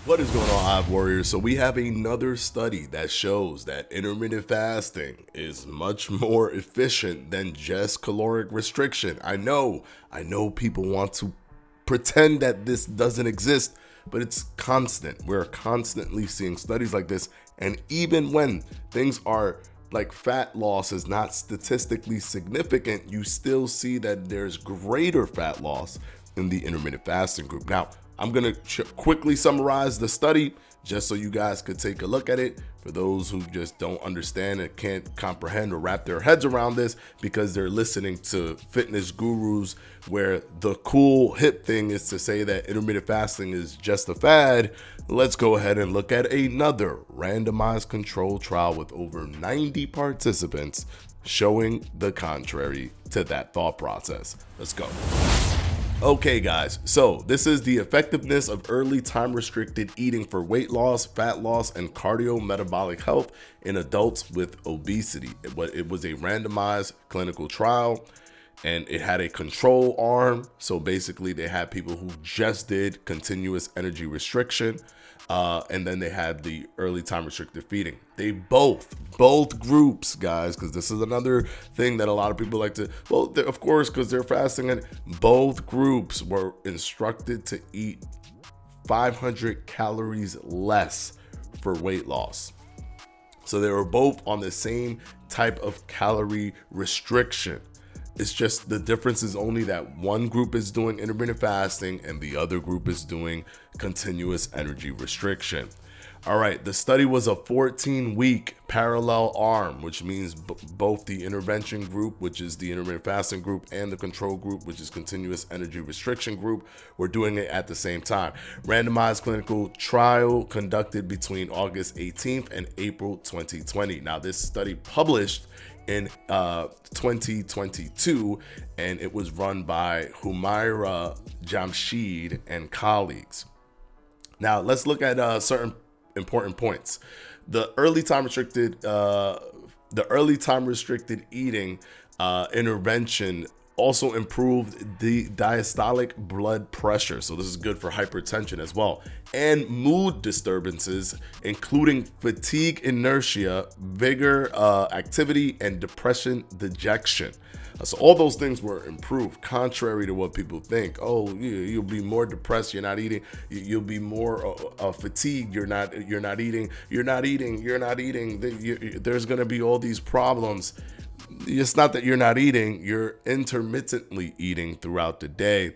What is going on, Hive Warriors? So we have another study that shows that intermittent fasting is much more efficient than just caloric restriction. I know people want to pretend that this doesn't exist, but it's constant. We're constantly seeing studies like this, and even when things are like fat loss is not statistically significant, you still see that there's greater fat loss in the intermittent fasting group. Now, I'm going to quickly summarize the study just so you guys could take a look at it. For those who just don't understand and can't comprehend or wrap their heads around this because they're listening to fitness gurus where the cool hip thing is to say that intermittent fasting is just a fad, let's go ahead and look at another randomized controlled trial with over 90 participants showing the contrary to that thought process. Let's go. Okay guys, so this is the effectiveness of early time restricted eating for weight loss, fat loss, and cardiometabolic health in adults with obesity. It was a randomized clinical trial and it had a control arm. So basically they had people who just did continuous energy restriction, and then they had the early time restricted feeding. They both groups, guys, because this is another thing that a lot of people like to, well, of course, because they're fasting, and both groups were instructed to eat 500 calories less for weight loss. So they were both on the same type of calorie restriction. It's just the difference is only that one group is doing intermittent fasting and the other group is doing continuous energy restriction. All right, the study was a 14-week parallel arm, which means both the intervention group, which is the intermittent fasting group, and the control group, which is continuous energy restriction group, were doing it at the same time. Randomized clinical trial conducted between August 18th and April 2020. Now, this study published in 2022, and it was run by Humaira Jamshid and colleagues. Now, let's look at certain important points. The early time restricted eating intervention also improved the diastolic blood pressure. So this is good for hypertension as well. And mood disturbances, including fatigue, inertia, vigor, activity, and depression, dejection. So all those things were improved, contrary to what people think. Oh, you'll be more depressed. You're not eating. You'll be more fatigued. You're not eating. There's going to be all these problems. It's not that you're not eating. You're intermittently eating throughout the day.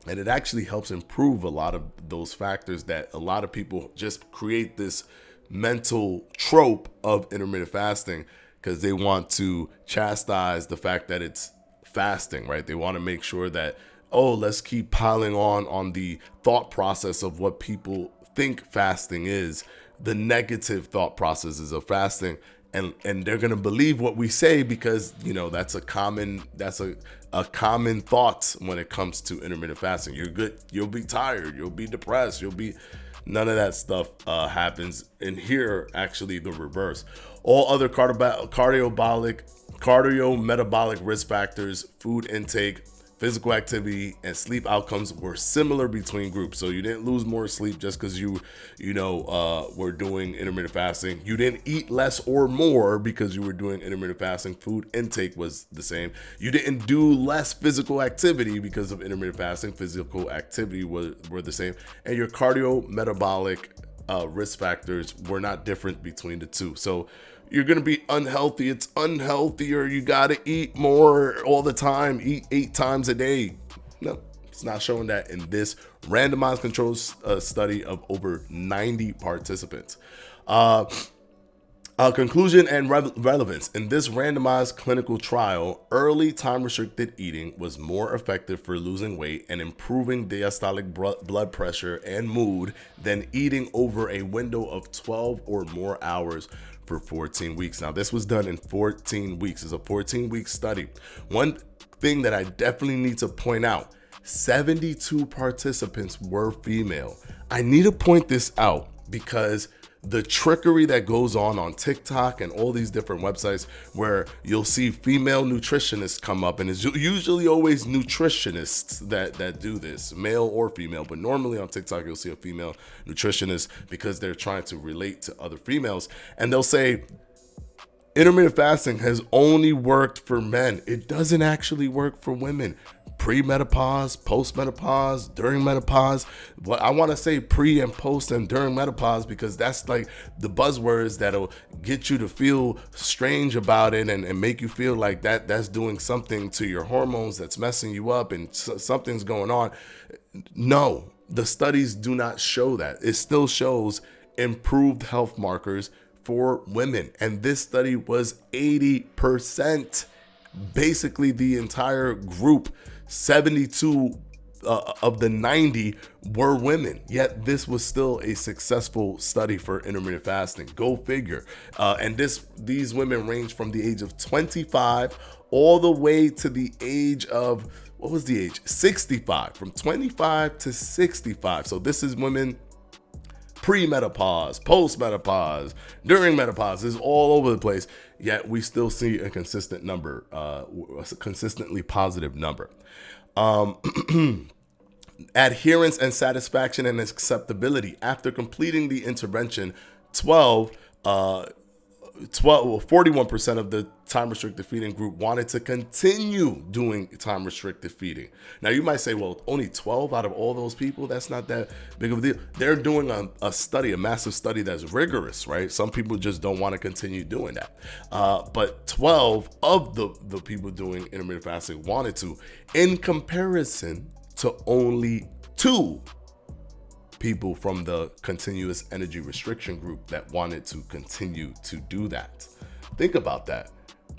And it actually helps improve a lot of those factors that a lot of people just create this mental trope of intermittent fasting because they want to chastise the fact that it's fasting, right? They want to make sure that, oh, let's keep piling on the thought process of what people think fasting is, the negative thought processes of fasting. And they're going to believe what we say because, that's a common thought when it comes to intermittent fasting. You're good. You'll be tired. You'll be depressed. None of that stuff happens. And here, actually, the reverse. All other cardiometabolic risk factors, food intake, physical activity, and sleep outcomes were similar between groups. So you didn't lose more sleep just because you were doing intermittent fasting. You didn't eat less or more because you were doing intermittent fasting. Food intake was the same. You didn't do less physical activity because of intermittent fasting. Physical activity were the same. And your cardiometabolic risk factors were not different between the two. So you're going to be unhealthy. It's unhealthier. You got to eat more all the time. Eat 8 times a day. No, it's not showing that in this randomized controlled study of over 90 participants. Conclusion and relevance. In this randomized clinical trial, early time restricted eating was more effective for losing weight and improving diastolic blood pressure and mood than eating over a window of 12 or more hours for 14 weeks. Now, this was done in 14 weeks. It's a 14-week study. One thing that I definitely need to point out, 72 participants were female. I need to point this out because the trickery that goes on TikTok and all these different websites where you'll see female nutritionists come up, and it's usually always nutritionists that do this, male or female, but normally on TikTok you'll see a female nutritionist because they're trying to relate to other females, and they'll say intermittent fasting has only worked for men. It doesn't actually work for women. Pre-menopause, post-menopause, during menopause. But I want to say pre and post and during menopause because that's like the buzzwords that'll get you to feel strange about it and make you feel like that's doing something to your hormones, that's messing you up and something's going on. No, the studies do not show that. It still shows improved health markers for women. And this study was 80%. Basically the entire group, 72 of the 90 were women, yet this was still a successful study for intermittent fasting. Go figure. And these women range from the age of 25 all the way to the age of, what was the age? 65, from 25 to 65. So this is women pre-menopause, post-menopause, during menopause, is all over the place, yet we still see a consistent number, a consistently positive number. Adherence and satisfaction and acceptability. After completing the intervention, 41% of the time restricted feeding group wanted to continue doing time restricted feeding. Now you might say, well, only 12 out of all those people, that's not that big of a deal. They're doing a study, a massive study that's rigorous, right? Some people just don't want to continue doing that. But 12 of the people doing intermittent fasting wanted to, in comparison to only 2 people from the continuous energy restriction group that wanted to continue to do that. Think about that.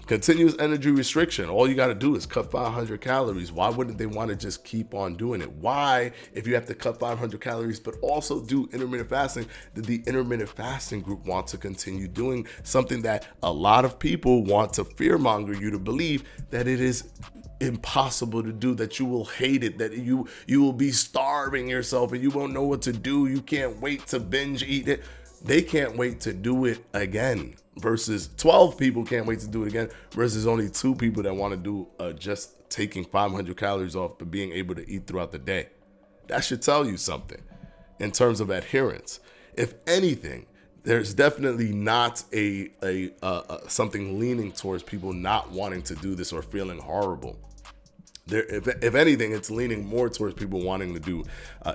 Continuous energy restriction, all you got to do is cut 500 calories. Why wouldn't they want to just keep on doing it? Why, if you have to cut 500 calories but also do intermittent fasting, did the intermittent fasting group want to continue doing something that a lot of people want to fearmonger you to believe that it is impossible to do, that you will hate it, that you will be starving yourself and you won't know what to do, you can't wait to binge eat it. They can't wait to do it again, versus 12 people can't wait to do it again, versus only 2 people that want to do just taking 500 calories off but being able to eat throughout the day. That should tell you something in terms of adherence. If anything, there's definitely not a something leaning towards people not wanting to do this or feeling horrible. If anything, it's leaning more towards people wanting to do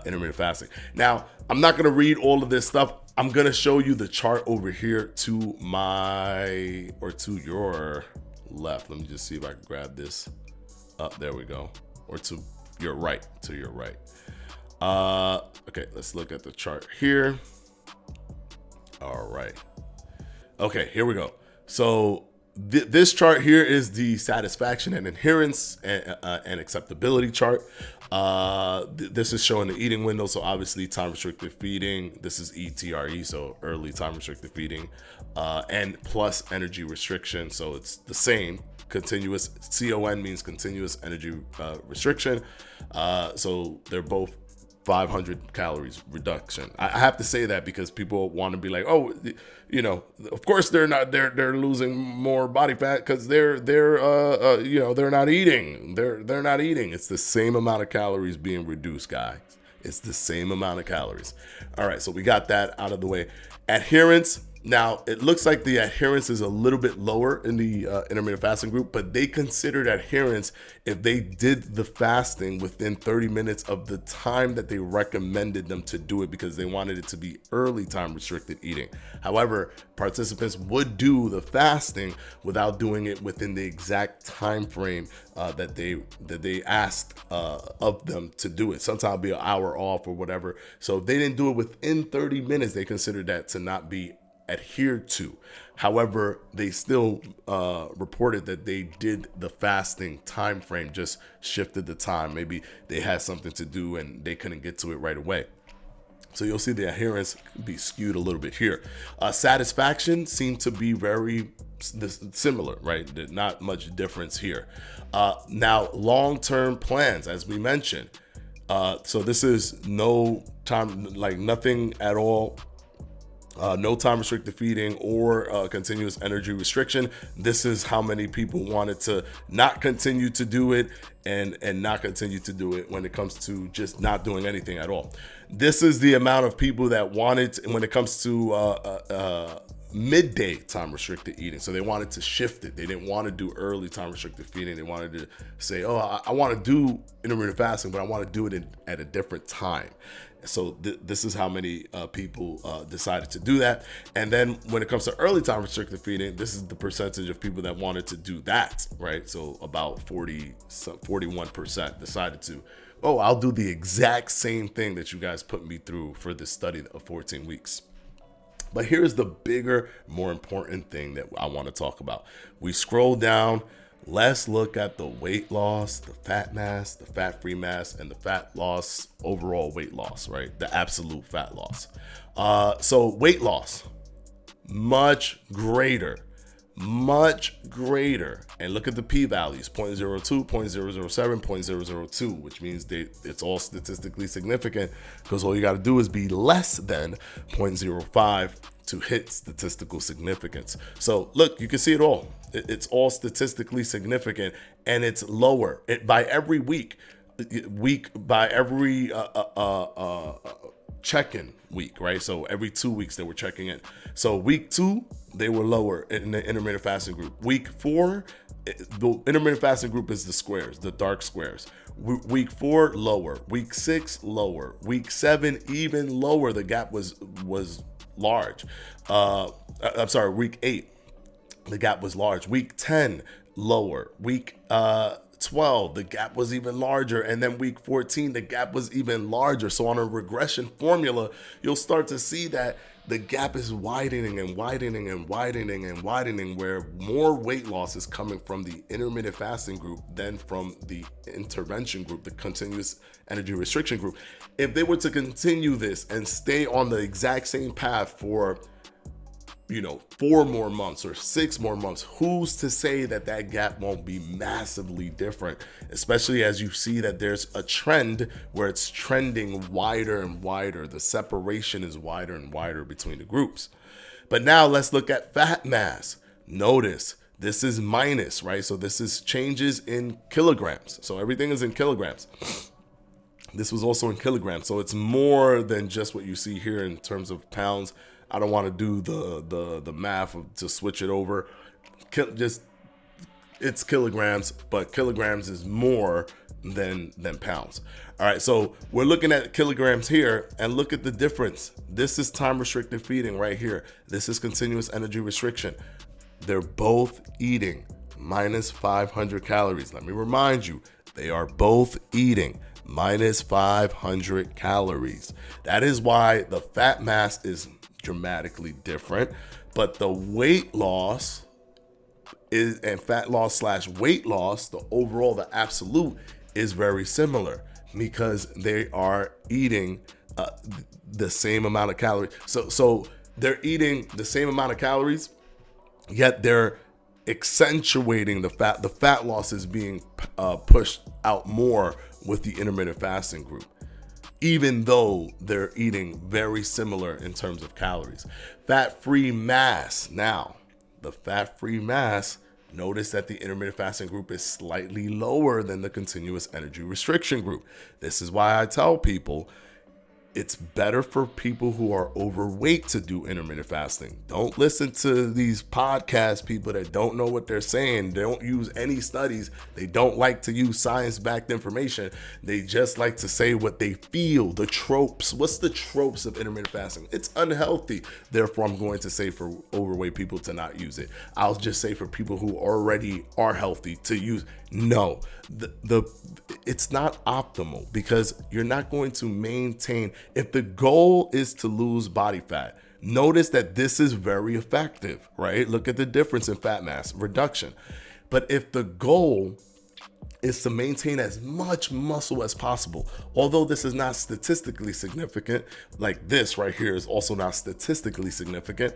intermittent fasting. Now, I'm not going to read all of this stuff. I'm going to show you the chart over here to your left. Let me just see if I can grab this. There we go. Or to your right, okay, let's look at the chart here. All right. Okay, here we go. So this chart here is the satisfaction and adherence and acceptability chart. This is showing the eating window. So obviously time restricted feeding. This is ETRE, so early time restricted feeding, and plus energy restriction. So it's the same. Continuous, CON means continuous energy restriction. So they're both 500 calories reduction. I have to say that because people want to be like, oh, of course they're losing more body fat because they're not eating. They're not eating. It's the same amount of calories being reduced, guys. It's the same amount of calories. All right, so we got that out of the way. Adherence. Now, it looks like the adherence is a little bit lower in the intermittent fasting group, but they considered adherence if they did the fasting within 30 minutes of the time that they recommended them to do it, because they wanted it to be early time restricted eating. However, participants would do the fasting without doing it within the exact time frame that they asked of them to do it. Sometimes it'll be an hour off or whatever. So if they didn't do it within 30 minutes, they considered that to not be adhered to. However, they still reported that they did the fasting time frame, just shifted the time. Maybe they had something to do and they couldn't get to it right away. So you'll see the adherence be skewed a little bit here. Satisfaction seemed to be very similar, right? Not much difference here. Now, long-term plans, as we mentioned. So this is no time, like nothing at all no time restricted feeding or continuous energy restriction. This is how many people wanted to not continue to do it and not continue to do it when it comes to just not doing anything at all. This is the amount of people that wanted when it comes to midday time restricted eating. So they wanted to shift it. They didn't want to do early time restricted feeding. They wanted to say, oh, I want to do intermittent fasting, but I want to do it at a different time. So this is how many people decided to do that. And then when it comes to early time restricted feeding, this is the percentage of people that wanted to do that, right? So about 41% decided to, oh, I'll do the exact same thing that you guys put me through for this study of 14 weeks. But here's the bigger, more important thing that I want to talk about. We scroll down. Let's look at the weight loss, the fat mass, the fat-free mass, and the fat loss, overall weight loss, right? The absolute fat loss. So weight loss, much greater. And look at the p-values, 0.02, 0.007, 0.002, which means it's all statistically significant, because all you got to do is be less than 0.05 to hit statistical significance. So look, you can see it all. It's all statistically significant, and it's lower by every week by every check-in week, right? So every 2 weeks they were checking in. So week 2, they were lower in the intermittent fasting group. Week 4, the intermittent fasting group is the squares, the dark squares. Week 4, lower. Week 6, lower. Week 7, even lower. The gap was large. I'm sorry, week 8, the gap was large. Week 10, lower. Week 12, the gap was even larger. And then week 14, the gap was even larger. So on a regression formula, you'll start to see that the gap is widening and widening and widening and widening, where more weight loss is coming from the intermittent fasting group than from the intervention group, the continuous energy restriction group. If they were to continue this and stay on the exact same path for 4 more months or 6 more months, who's to say that that gap won't be massively different, especially as you see that there's a trend where it's trending wider and wider. The separation is wider and wider between the groups. But now let's look at fat mass. Notice this is minus, right? So this is changes in kilograms. So everything is in kilograms. This was also in kilograms. So it's more than just what you see here in terms of pounds. I don't want to do the math to switch it over. It's kilograms, but kilograms is more than pounds. All right, so we're looking at kilograms here, and look at the difference. This is time restricted feeding right here. This is continuous energy restriction. They're both eating minus 500 calories. Let me remind you, they are both eating minus 500 calories. That is why the fat mass is dramatically different, but the weight loss is, and fat loss / weight loss, the overall, the absolute, is very similar, because they are eating the same amount of calories. So they're eating the same amount of calories, yet they're accentuating the fat. The fat loss is being pushed out more with the intermittent fasting group, even though they're eating very similar in terms of calories. Fat-free mass. Now, the fat-free mass, notice that the intermittent fasting group is slightly lower than the continuous energy restriction group. This is why I tell people it's better for people who are overweight to do intermittent fasting. Don't listen to these podcast people that don't know what they're saying. They don't use any studies. They don't like to use science-backed information. They just like to say what they feel, the tropes. What's the tropes of intermittent fasting? It's unhealthy. Therefore, I'm going to say for overweight people to not use it. I'll just say for people who already are healthy to use. No, it's not optimal, because you're not going to maintain. If the goal is to lose body fat, notice that this is very effective, right? Look at the difference in fat mass reduction. But if the goal is to maintain as much muscle as possible, although this is not statistically significant, like this right here is also not statistically significant,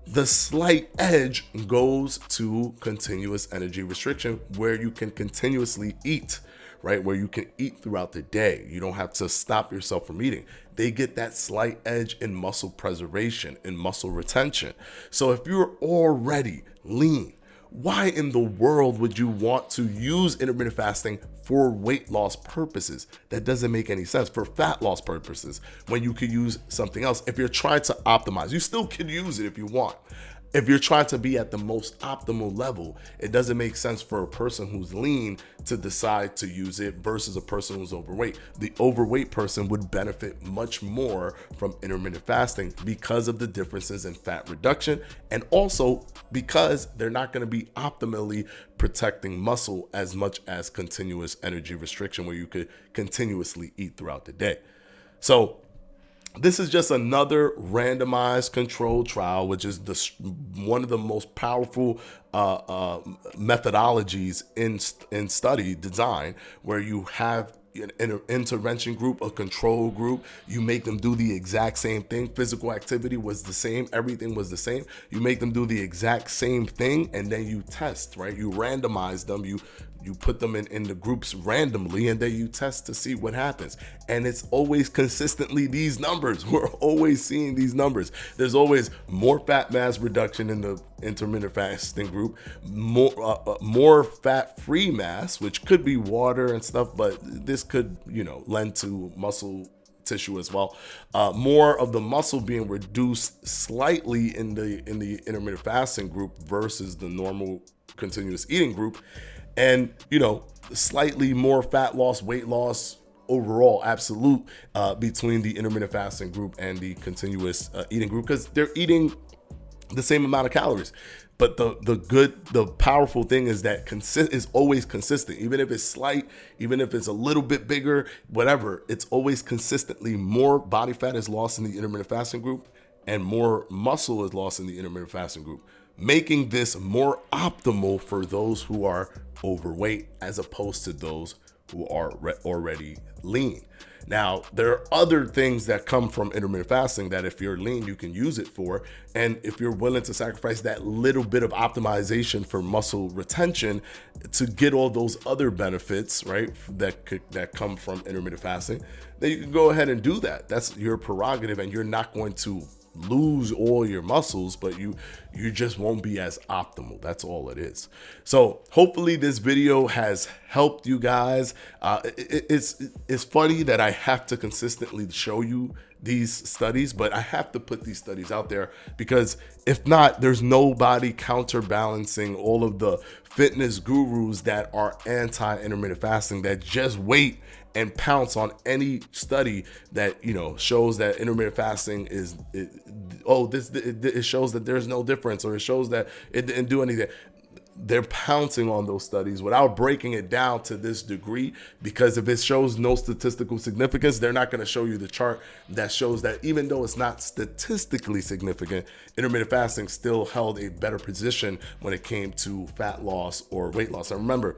the slight edge goes to continuous energy restriction, where you can continuously eat, right? Where you can eat throughout the day. You don't have to stop yourself from eating. They get that slight edge in muscle preservation and muscle retention. So if you're already lean, why in the world would you want to use intermittent fasting for weight loss purposes? That doesn't make any sense. For fat loss purposes, when you could use something else. If you're trying to optimize, you still can use it if you want. If you're trying to be at the most optimal level, it doesn't make sense for a person who's lean to decide to use it versus a person who's overweight. The overweight person would benefit much more from intermittent fasting because of the differences in fat reduction, and also because they're not going to be optimally protecting muscle as much as continuous energy restriction, where you could continuously eat throughout the day. So this is just another randomized controlled trial, which is one of the most powerful methodologies in study design, where you have an intervention group, a control group. You make them do the exact same thing. Physical activity was the same. Everything was the same. You make them do the exact same thing, and then you test, right? You randomize them. You put them in the groups randomly, and then you test to see what happens. And it's always consistently these numbers. We're always seeing these numbers. There's always more fat mass reduction in the intermittent fasting group, more fat-free mass, which could be water and stuff, but this could, lend to muscle tissue as well. More of the muscle being reduced slightly in the intermittent fasting group versus the normal continuous eating group. And, slightly more fat loss, weight loss overall, absolute, between the intermittent fasting group and the continuous eating group, because they're eating the same amount of calories. But the powerful thing is that is always consistent. Even if it's slight, even if it's a little bit bigger, whatever, it's always consistently more body fat is lost in the intermittent fasting group and more muscle is lost in the intermittent fasting group, making this more optimal for those who are overweight as opposed to those who are already lean. Now, there are other things that come from intermittent fasting that if you're lean, you can use it for. And if you're willing to sacrifice that little bit of optimization for muscle retention to get all those other benefits, right, that come from intermittent fasting, then you can go ahead and do that. That's your prerogative, and you're not going to lose all your muscles, but you just won't be as optimal. That's all it is. So hopefully this video has helped you guys. It's funny that I have to consistently show you these studies, but I have to put these studies out there, because if not, there's nobody counterbalancing all of the fitness gurus that are anti-intermittent fasting, that just wait and pounce on any study that shows that intermittent fasting it shows that there's no difference, or it shows that it didn't do anything. They're pouncing on those studies without breaking it down to this degree, because if it shows no statistical significance, they're not going to show you the chart that shows that even though it's not statistically significant, intermittent fasting still held a better position when it came to fat loss or weight loss. And remember,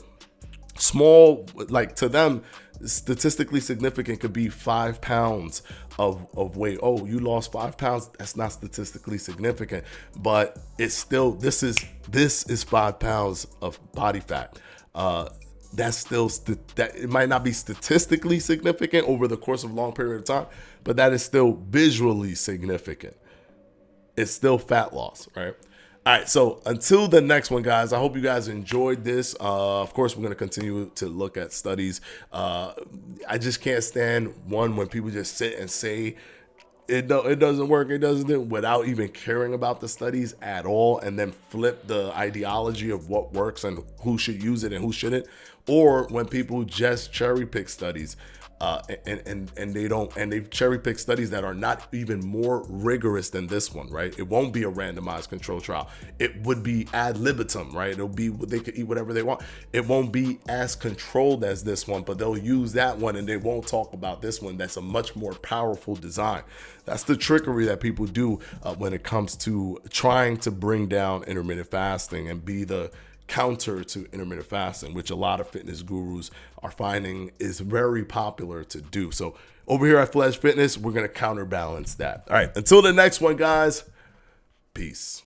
small, like to them, statistically significant could be 5 pounds of weight. Oh, you lost 5 pounds. That's not statistically significant, but it's still, this is 5 pounds of body fat. That's still, that it might not be statistically significant over the course of a long period of time, but that is still visually significant. It's still fat loss, right? All right, so until the next one, guys, I hope you guys enjoyed this. Of course, we're going to continue to look at studies. I just can't stand when people just sit and say it doesn't work, it doesn't, without even caring about the studies at all, and then flip the ideology of what works and who should use it and who shouldn't. Or when people just cherry pick studies. And they cherry pick studies that are not even more rigorous than this one, right? It won't be a randomized control trial. It would be ad libitum, right? It'll be, they could eat whatever they want. It won't be as controlled as this one, but they'll use that one and they won't talk about this one. That's a much more powerful design. That's the trickery that people do when it comes to trying to bring down intermittent fasting and be the counter to intermittent fasting, which a lot of fitness gurus are finding is very popular to do. So over here at Fledge Fitness, we're going to counterbalance that. All right, until the next one, guys, peace.